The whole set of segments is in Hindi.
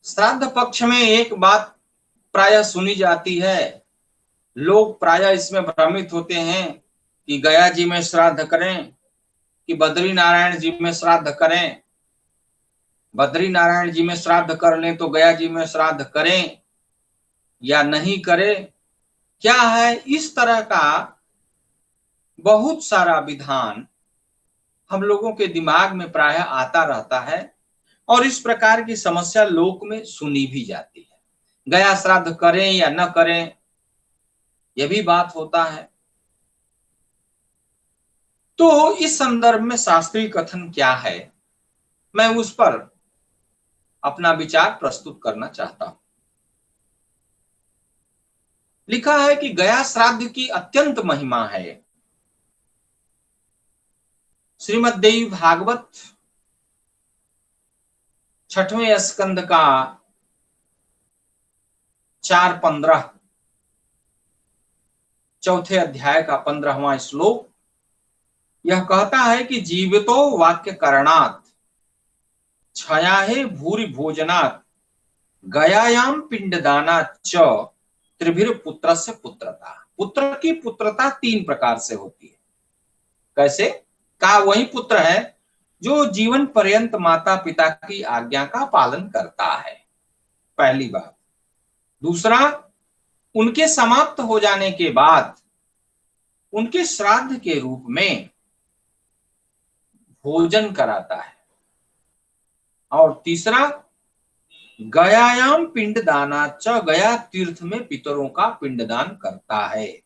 श्राद्ध पक्ष में एक बात प्रायः सुनी जाती है, लोग प्रायः इसमें भ्रमित होते हैं कि गया जी में श्राद्ध करें कि बद्री नारायण जी में श्राद्ध करें। बद्री नारायण जी में श्राद्ध कर लें तो गया जी में श्राद्ध करें या नहीं करें, क्या है, इस तरह का बहुत सारा विधान हम लोगों के दिमाग में प्रायः आता रहता है और इस प्रकार की समस्या लोक में सुनी भी जाती है। गया श्राद्ध करें या न करें, यह भी बात होता है। तो इस संदर्भ में शास्त्रीय कथन क्या है, मैं उस पर अपना विचार प्रस्तुत करना चाहता हूं। लिखा है कि गया श्राद्ध की अत्यंत महिमा है। श्रीमद्देवी भागवत 6वें स्कंद का 4:15 चौथे अध्याय का 15वां श्लोक यह कहता है कि जीवितो वाक्य करणात् छयाहे भूरि भोजनात् गयायाम पिंडदानात् च त्रिभिर पुत्रस्य पुत्रता। पुत्र की पुत्रता 3 प्रकार से होती है। कैसे? का वही पुत्र है जो जीवन पर्यंत माता पिता की आज्ञा का पालन करता है, पहली बात। दूसरा, उनके समाप्त हो जाने के बाद उनके श्राद्ध के रूप में भोजन कराता है। और तीसरा, गयायाम पिंडदाना च, गया तीर्थ में पितरों का पिंडदान करता है।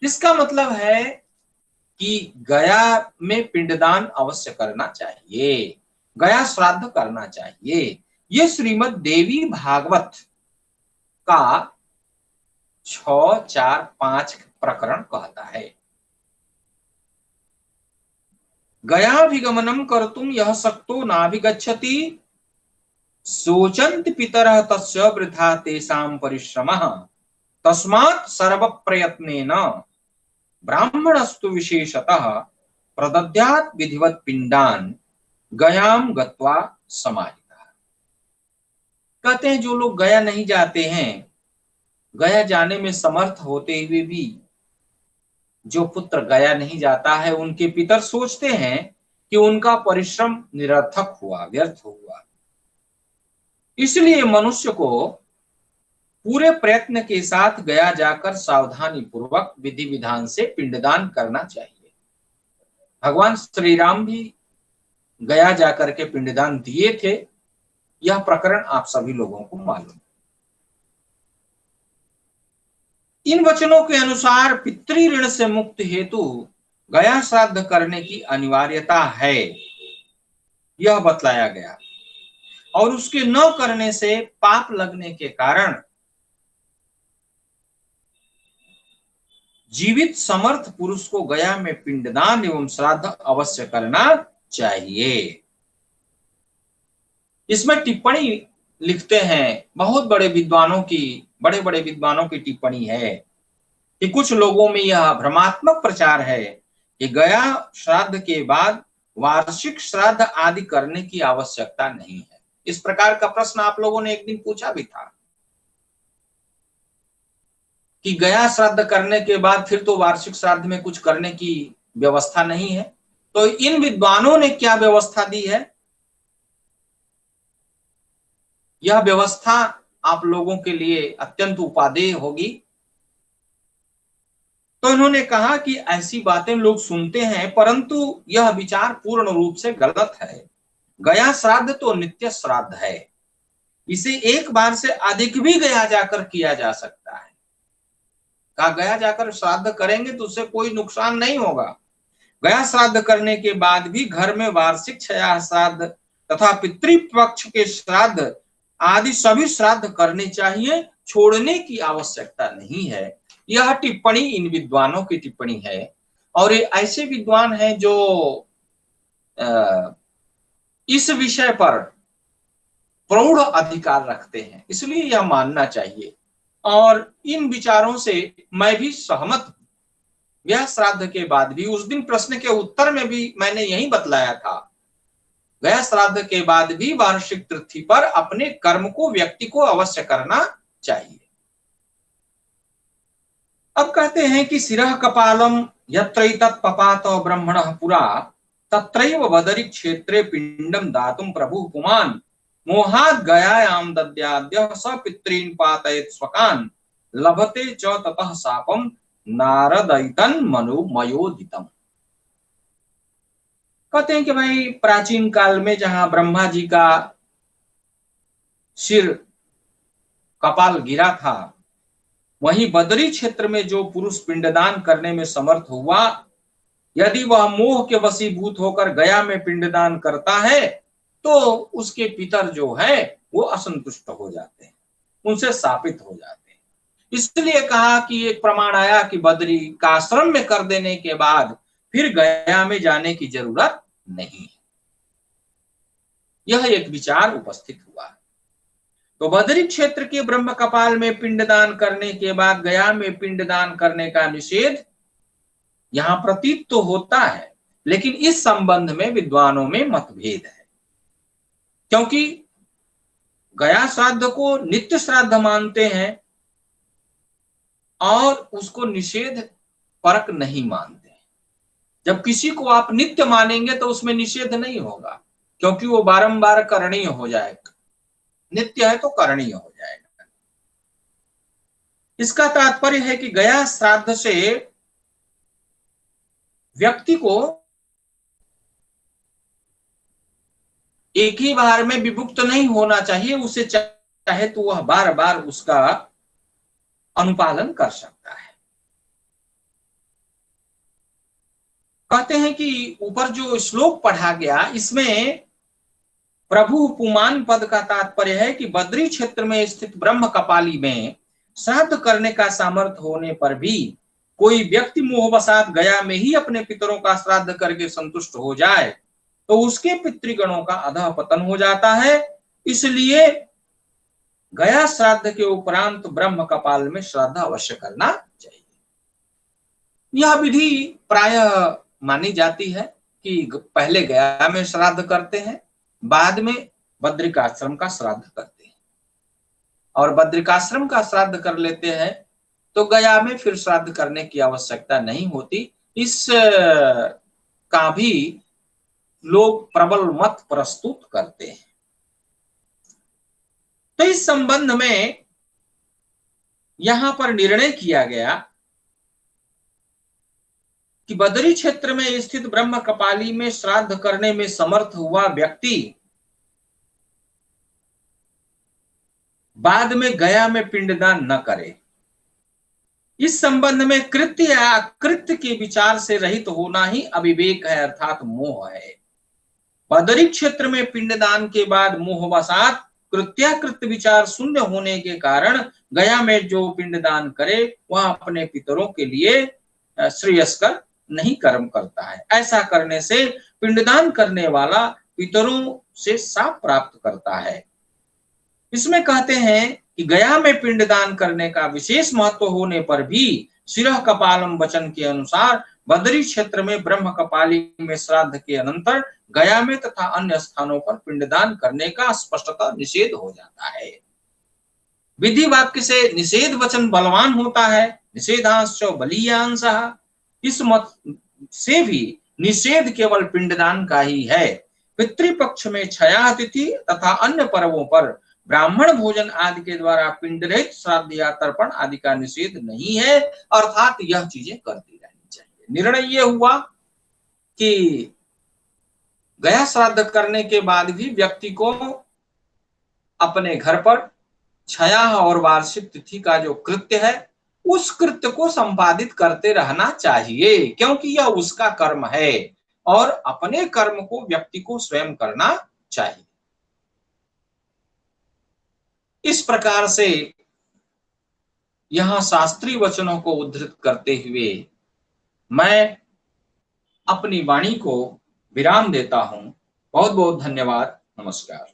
इसका मतलब है कि गया में पिंडदान अवश्य करना चाहिए, गया श्राद्ध करना चाहिए। ये श्रीमद् देवी भागवत का 6, 4, 5 प्रकरण कहता है। गयाभिगमनम कर्तुम यह शक्तो नाभिगच्छति सोचन्ति पितरः तस्य वृथा तेषां परिश्रमः तस्मात् सर्वप्रयत्नेन ब्राह्मणस्तु विशेषतः प्रदद्यात् विधिवत् पिंडान गयाम गत्वा समाहितः। कहते हैं जो लोग गया नहीं जाते हैं, गया जाने में समर्थ होते हुए भी जो पुत्र गया नहीं जाता है, उनके पितर सोचते हैं कि उनका परिश्रम निरर्थक हुआ, व्यर्थ हुआ। इसलिए मनुष्य को पूरे प्रयत्न के साथ गया जाकर सावधानी पूर्वक विधि विधान से पिंडदान करना चाहिए। भगवान श्री राम भी गया जाकर के पिंडदान दिए थे, यह प्रकरण आप सभी लोगों को मालूम है। इन वचनों के अनुसार पितृ ऋण से मुक्त हेतु गया श्राद्ध करने की अनिवार्यता है, यह बतलाया गया। और उसके न करने से पाप लगने के कारण जीवित समर्थ पुरुष को गया में पिंडदान एवं श्राद्ध अवश्य करना चाहिए। इसमें टिप्पणी लिखते हैं, बहुत बड़े विद्वानों की टिप्पणी है कि कुछ लोगों में यह भ्रमात्मक प्रचार है कि गया श्राद्ध के बाद वार्षिक श्राद्ध आदि करने की आवश्यकता नहीं है। इस प्रकार का प्रश्न आप लोगों ने एक दिन पूछा भी था कि गया श्राद्ध करने के बाद फिर तो वार्षिक श्राद्ध में कुछ करने की व्यवस्था नहीं है। तो इन विद्वानों ने क्या व्यवस्था दी है, यह व्यवस्था आप लोगों के लिए अत्यंत उपादेय होगी। तो इन्होंने कहा कि ऐसी बातें लोग सुनते हैं, परंतु यह विचार पूर्ण रूप से गलत है। गया श्राद्ध तो नित्य श्राद्ध है, इसे एक बार से अधिक भी गया जाकर किया जा सकता है। कहा गया जाकर श्राद्ध करेंगे तो उससे कोई नुकसान नहीं होगा। गया श्राद्ध करने के बाद भी घर में वार्षिक छया श्राद्ध तथा पितृपक्ष के श्राद्ध आदि सभी श्राद्ध करने चाहिए, छोड़ने की आवश्यकता नहीं है। यह टिप्पणी इन विद्वानों की टिप्पणी है। और ये ऐसे विद्वान हैं जो इस विषय पर प्रौढ़ अधिकार रखते हैं, इसलिए यह मानना चाहिए। और इन विचारों से मैं भी सहमत हूं। यह श्राद्ध के बाद भी, उस दिन प्रश्न के उत्तर में भी मैंने यही बतलाया था गया श्राद्ध के बाद भी वार्षिक तिथि पर अपने कर्म को व्यक्ति को अवश्य करना चाहिए। अब कहते हैं कि शिरः कपालम यत्रैतत् पपात ब्रह्मणः पुरा तत्रैव बदरी क्षेत्रे पिंडम दातुम प्रभु पुमान् मोहात् गयायाम दद्याद्यः स पितॄन् पातयेत् स्वकान् लभते च ततः शापम नारदयितन् मयोदितम्। कहते हैं कि भाई प्राचीन काल में जहां ब्रह्मा जी का सिर कपाल गिरा था, वहीं बदरी क्षेत्र में जो पुरुष पिंडदान करने में समर्थ हुआ, यदि वह मोह के वशीभूत होकर गया में पिंडदान करता है तो उसके पितर जो है वो असंतुष्ट हो जाते हैं, उनसे शापित हो जाते हैं। इसलिए कहा कि एक प्रमाण आया कि बदरी का आश्रम में कर देने के बाद फिर गया में जाने की जरूरत नहीं है। यह एक विचार उपस्थित हुआ। तो बदरी क्षेत्र के ब्रह्म कपाल में पिंडदान करने के बाद गया में पिंडदान करने का निषेध यहां प्रतीत तो होता है, लेकिन इस संबंध में विद्वानों में मतभेद है, क्योंकि गया श्राद्ध को नित्य श्राद्ध मानते हैं और उसको निषेध परक नहीं मानते। जब किसी को आप नित्य मानेंगे तो उसमें निषेध नहीं होगा, क्योंकि वो बारंबार करणीय हो जाएगा। नित्य है तो करणीय हो जाएगा। इसका तात्पर्य है कि गया श्राद्ध से व्यक्ति को एक ही बार में विमुक्त नहीं होना चाहिए, उसे चाहे तो वह बार बार उसका अनुपालन कर सकता है। कहते हैं कि ऊपर जो श्लोक पढ़ा गया, इसमें प्रभु पुमान पद का तात्पर्य है कि बद्री क्षेत्र में स्थित ब्रह्म कपाली में श्राद्ध करने का सामर्थ्य होने पर भी कोई व्यक्ति मोहवशात गया में ही अपने पितरों का श्राद्ध करके संतुष्ट हो जाए तो उसके पितृगणों का अधः पतन हो जाता है। इसलिए गया श्राद्ध के उपरांत ब्रह्म कपाल में श्राद्ध अवश्य करना चाहिए। यह विधि प्रायः मानी जाती है कि पहले गया में श्राद्ध करते हैं, बाद में बद्रिकाश्रम का श्राद्ध करते हैं, और बद्रिकाश्रम का श्राद्ध कर लेते हैं तो गया में फिर श्राद्ध करने की आवश्यकता नहीं होती। इस का भी लोग प्रबल मत प्रस्तुत करते हैं। तो इस संबंध में यहां पर निर्णय किया गया कि बदरी क्षेत्र में स्थित ब्रह्म कपाली में श्राद्ध करने में समर्थ हुआ व्यक्ति बाद में गया में पिंडदान न करे। इस संबंध में कृत्य या अकृत्य के विचार से रहित होना ही अविवेक है, अर्थात मोह है। बदरी क्षेत्र में पिंडदान के बाद मोहवशात कृत्याकृत्य विचार शून्य होने के कारण गया में जो पिंडदान करे वह अपने पितरों के लिए श्रेयस्कर नहीं कर्म करता है। ऐसा करने से पिंडदान करने वाला पितरों से शाप प्राप्त करता है। इसमें कहते हैं कि गया में पिंडदान करने का विशेष महत्व होने पर भी शिरः कपालम वचन के अनुसार बदरी क्षेत्र में ब्रह्म कपाली में श्राद्ध के अनंतर गया में तथा अन्य स्थानों पर पिंडदान करने का स्पष्टतः निषेध हो जाता है। विधि वाक्य से निषेध वचन बलवान होता है, निषेधांश बलीयांशः। इस मत से भी निषेध केवल पिंडदान का ही है। पितृपक्ष में क्षया तिथि तथा अन्य पर्वों पर ब्राह्मण भोजन आदि के द्वारा पिंड रहित श्राद्ध या तर्पण आदि का निषेध नहीं है, अर्थात यह चीजें करती रहनी चाहिए। निर्णय यह हुआ कि गया श्राद्ध करने के बाद भी व्यक्ति को अपने घर पर क्षया और वार्षिक तिथि का जो कृत्य है उस कृत्य को संपादित करते रहना चाहिए, क्योंकि यह उसका कर्म है और अपने कर्म को व्यक्ति को स्वयं करना चाहिए। इस प्रकार से यहां शास्त्रीय वचनों को उद्धृत करते हुए मैं अपनी वाणी को विराम देता हूं। बहुत बहुत धन्यवाद। नमस्कार।